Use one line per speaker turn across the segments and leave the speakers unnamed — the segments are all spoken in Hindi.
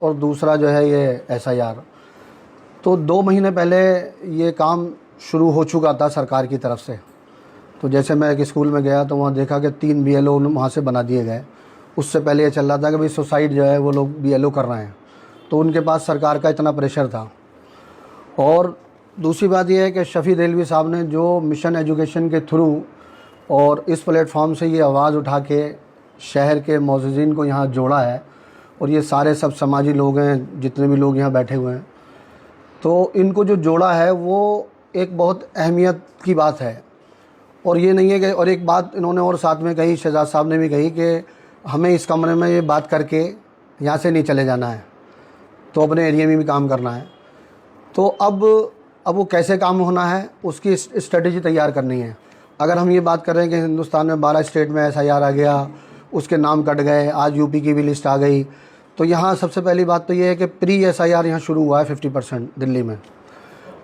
और दूसरा जो है ये एसआईआर। तो 2 महीने पहले ये काम शुरू हो चुका था सरकार की तरफ से। तो जैसे मैं एक स्कूल में गया तो वहाँ देखा कि 3 बीएलओ वहाँ से बना दिए गए। उससे पहले ये चल रहा था कि भाई सुसाइड जो है वो लोग बीएलओ कर रहे हैं, तो उनके पास सरकार का इतना प्रेशर था। और दूसरी बात यह है कि शफ़ी देलवी साहब ने जो मिशन एजुकेशन के थ्रू और इस प्लेटफॉर्म से ये आवाज़ उठा के शहर के मौजूदीन को यहाँ जोड़ा है, और ये सारे सब समाजी लोग हैं जितने भी लोग यहाँ बैठे हुए हैं, तो इनको जो जोड़ा है वो एक बहुत अहमियत की बात है। और ये नहीं है कि, और एक बात इन्होंने और साथ में कही, शहजाद साहब ने भी कही कि हमें इस कमरे में ये बात करके यहाँ से नहीं चले जाना है, तो अपने एरिया में भी काम करना है। तो अब वो कैसे काम होना है उसकी स्ट्रेटजी तैयार करनी है। अगर हम ये बात करें कि हिंदुस्तान में 12 स्टेट में एसआईआर आ गया, उसके नाम कट गए, आज यूपी की भी लिस्ट आ गई, तो यहाँ सबसे पहली बात तो ये है कि प्री एसआईआर यहाँ शुरू हुआ है 50% दिल्ली में।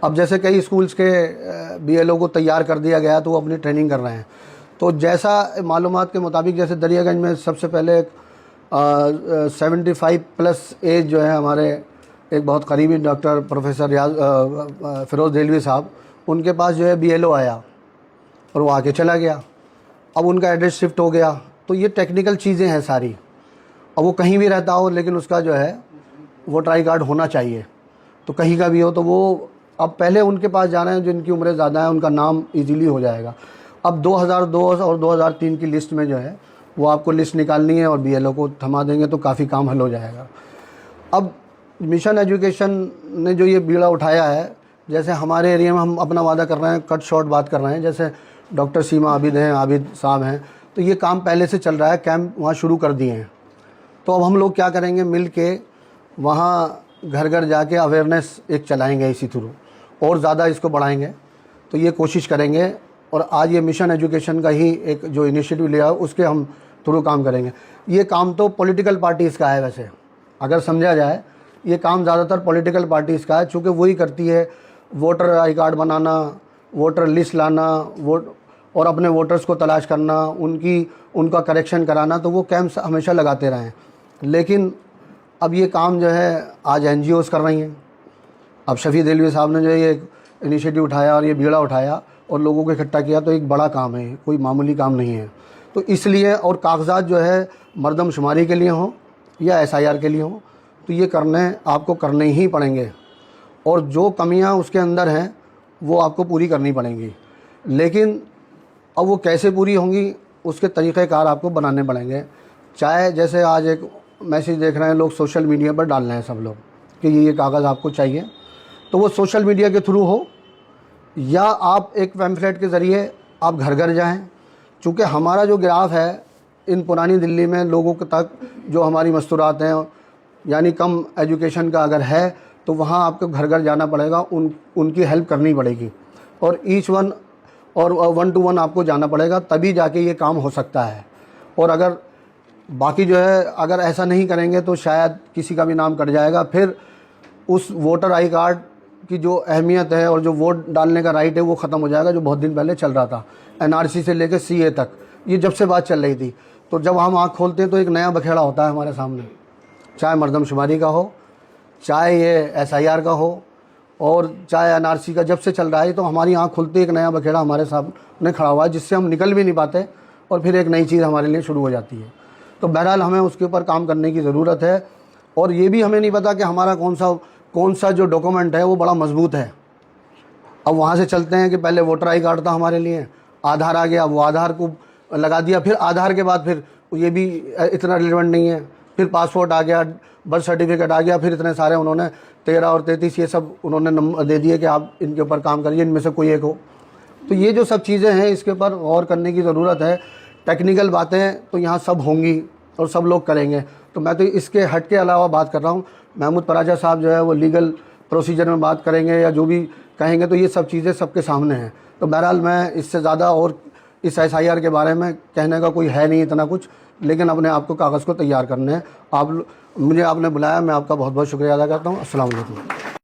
अब जैसे कई स्कूल्स के बीएलओ को तैयार कर दिया गया तो वो अपनी ट्रेनिंग कर रहे हैं। तो जैसा मालूमात के मुताबिक जैसे दरियागंज में सबसे पहले 75 प्लस एज जो है हमारे एक बहुत करीबी डॉक्टर प्रोफेसर फिरोज़ देलवी साहब, उनके पास जो है बीएलओ आया और वो आके चला गया। अब उनका एड्रेस शिफ्ट हो गया। तो ये टेक्निकल चीज़ें हैं सारी। अब वो कहीं भी रहता हो लेकिन उसका जो है वोटर आई कार्ड होना चाहिए, तो कहीं का भी हो तो वो अब पहले उनके पास जाना है जिनकी उम्रें ज़्यादा हैं, उनका नाम इजीली हो जाएगा। अब 2002 और 2003 की लिस्ट में जो है वो आपको लिस्ट निकालनी है और बीएलओ को थमा देंगे तो काफ़ी काम हल हो जाएगा। अब मिशन एजुकेशन ने जो ये बीड़ा उठाया है, जैसे हमारे एरिया में हम अपना वादा कर रहे हैं, कट शॉर्ट बात कर रहे हैं, जैसे डॉक्टर सीमा आबिद हैं, आबिद साहब हैं, तो ये काम पहले से चल रहा है, कैंप वहाँ शुरू कर दिए हैं। तो अब हम लोग क्या करेंगे, मिल के वहाँ घर घर जाके अवेयरनेस एक चलाएंगे, इसी थ्रू और ज़्यादा इसको बढ़ाएंगे। तो ये कोशिश करेंगे, और आज ये मिशन एजुकेशन का ही एक जो इनिशिएटिव लिया है उसके हम थ्रू काम करेंगे। ये काम तो पॉलिटिकल पार्टीज़ का है, वैसे अगर समझा जाए ये काम ज़्यादातर पॉलिटिकल पार्टीज़ का है, चूँकि वही करती है voter I card banana, voter list लाना, वोट और अपने वोटर्स को तलाश करना, उनका करेक्शन कराना, तो वो कैंप्स हमेशा लगाते रहे हैं। लेकिन अब ये काम जो है आज एनजीओज़ कर रही हैं। अब शफ़ी देलवी साहब ने जो ये इनिशिएटिव उठाया और ये बीड़ा उठाया और लोगों को इकट्ठा किया, तो एक बड़ा काम है, कोई मामूली काम नहीं है। तो इसलिए, और कागजात जो है मर्दमशुमारी के लिए हों या एसआईआर के लिए हों, तो ये आपको करने ही पड़ेंगे, और जो कमियां उसके अंदर हैं वो आपको पूरी करनी पड़ेंगी। लेकिन अब वो कैसे पूरी होंगी उसके तरीक़ेकार आपको बनाने पड़ेंगे। चाहे जैसे आज एक मैसेज देख रहे हैं लोग सोशल मीडिया पर डाल रहे हैं सब लोग कि ये कागज़ आपको चाहिए, तो वो सोशल मीडिया के थ्रू हो या आप एक पैम्फलेट के ज़रिए आप घर घर जाएं। चूँकि हमारा जो ग्राफ है इन पुरानी दिल्ली में लोगों के तक जो हमारी मस्तूरात हैं, यानी कम एजुकेशन का अगर है, तो वहाँ आपको घर घर जाना पड़ेगा, उनकी हेल्प करनी पड़ेगी, और ईच वन और 1 to 1 आपको जाना पड़ेगा, तभी जाके ये काम हो सकता है। और अगर बाकी जो है अगर ऐसा नहीं करेंगे तो शायद किसी का भी नाम कट जाएगा, फिर उस वोटर आई कार्ड की जो अहमियत है और जो वोट डालने का राइट है वो ख़त्म हो जाएगा, जो बहुत दिन पहले चल रहा था, एनआरसी से लेकर सीए तक, ये जब से बात चल रही थी। तो जब हम आँख खोलते हैं तो एक नया बखेड़ा होता है हमारे सामने, चाहे मर्दमशुमारी का हो, चाहे ये एसआईआर का हो, और चाहे एनआरसी का, जब से चल रहा है तो हमारी आँख खुलती एक नया बखेड़ा हमारे सामने खड़ा हुआ है, जिससे हम निकल भी नहीं पाते और फिर एक नई चीज़ हमारे लिए शुरू हो जाती है। तो बहरहाल हमें उसके ऊपर काम करने की ज़रूरत है। और ये भी हमें नहीं पता कि हमारा कौन सा जो डॉक्यूमेंट है वो बड़ा मजबूत है। अब वहाँ से चलते हैं कि पहले वोटर आई कार्ड था हमारे लिए, आधार आ गया, वो आधार को लगा दिया, फिर आधार के बाद फिर ये भी इतना रिलेवेंट नहीं है, फिर पासपोर्ट आ गया, बर्थ सर्टिफिकेट आ गया, फिर इतने सारे उन्होंने 13 और 33 ये सब उन्होंने नंबर दे दिए कि आप इनके ऊपर काम करिए, इनमें से कोई एक हो। तो ये जो सब चीज़ें हैं इसके ऊपर गौर करने की ज़रूरत है। टेक्निकल बातें तो यहाँ सब होंगी और सब लोग करेंगे, तो मैं तो इसके हट के अलावा बात कर रहा हूँ। महमूद पराजा साहब जो है वो लीगल प्रोसीजर में बात करेंगे या जो भी कहेंगे, तो ये सब चीज़ें सबके सामने हैं। तो बहरहाल मैं इससे ज़्यादा और इस एसआईआर के बारे में कहने का कोई है नहीं इतना कुछ, लेकिन अपने आप को कागज़ को तैयार करने हैं। आपने बुलाया, मैं आपका बहुत बहुत शुक्रिया अदा करता हूँ। अस्सलाम वालेकुम।